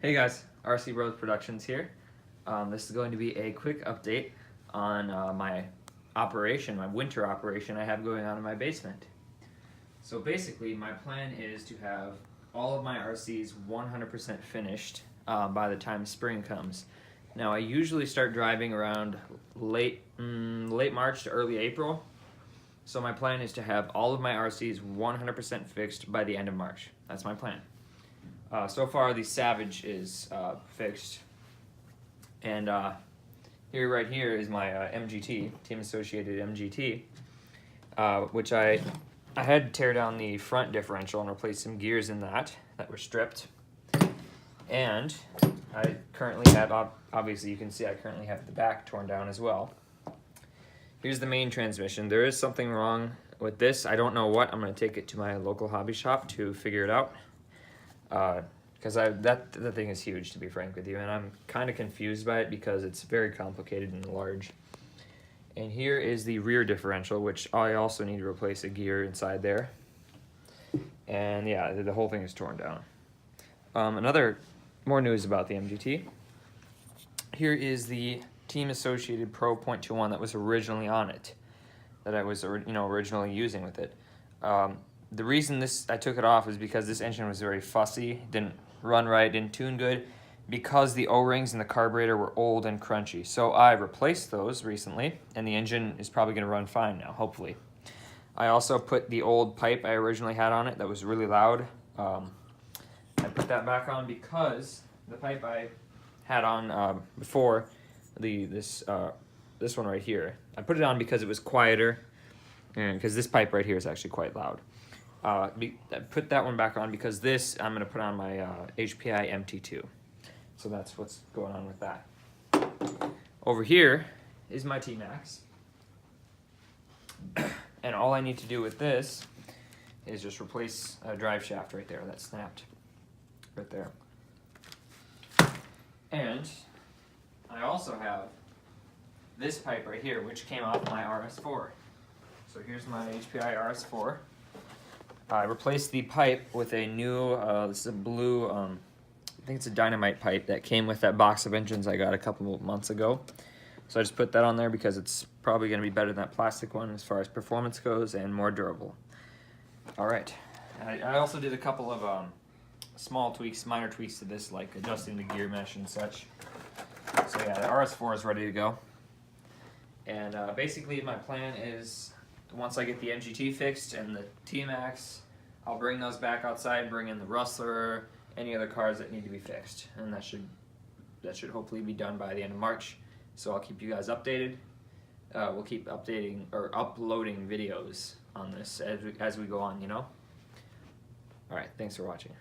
Hey guys, RC Bros Productions here. This is going to be a quick update on my winter operation I have going on in my basement. So basically, my plan is to have all of my RCs 100% finished by the time spring comes. Now, I usually start driving around late March to early April. So my plan is to have all of my RCs 100% fixed by the end of March. That's my plan. So far, the Savage is fixed, and right here is my MGT, Team Associated MGT, which I had to tear down the front differential and replace some gears in that were stripped. And I currently have, obviously you can see I currently have the back torn down as well. Here's the main transmission. There is something wrong with this. I don't know what. I'm going to take it to my local hobby shop to figure it out. Because the thing is huge, to be frank with you, and I'm kind of confused by it because it's very complicated and large. And here is the rear differential, which I also need to replace a gear inside there. And yeah, the whole thing is torn down. More news about the MGT. Here is the Team Associated Pro .21 that was originally on it, that I was originally using with it. The reason I took it off is because this engine was very fussy, didn't run right, didn't tune good, because the O-rings and the carburetor were old and crunchy. So I replaced those recently, and the engine is probably going to run fine now, hopefully. I also put the old pipe I originally had on it that was really loud. I put that back on because the pipe I had on before, this one right here, I put it on because it was quieter, and because this pipe right here is actually quite loud. I put that one back on because this I'm going to put on my HPI MT2. So that's what's going on with that. Over here is my T-Max. And all I need to do with this is just replace a drive shaft right there that snapped right there. And I also have this pipe right here, which came off my RS4. So here's my HPI RS4. I replaced the pipe with a new, this is a blue, I think it's a Dynamite pipe that came with that box of engines I got a couple of months ago. So I just put that on there because it's probably going to be better than that plastic one as far as performance goes and more durable. Alright, I also did a couple of small tweaks, minor tweaks to this, like adjusting the gear mesh and such. So yeah, the RS4 is ready to go. And basically my plan is, once I get the MGT fixed and the T-Max, I'll bring those back outside, bring in the Rustler, any other cars that need to be fixed. And that should hopefully be done by the end of March. So I'll keep you guys updated. We'll keep updating or uploading videos on this as we go on, you know? Alright, thanks for watching.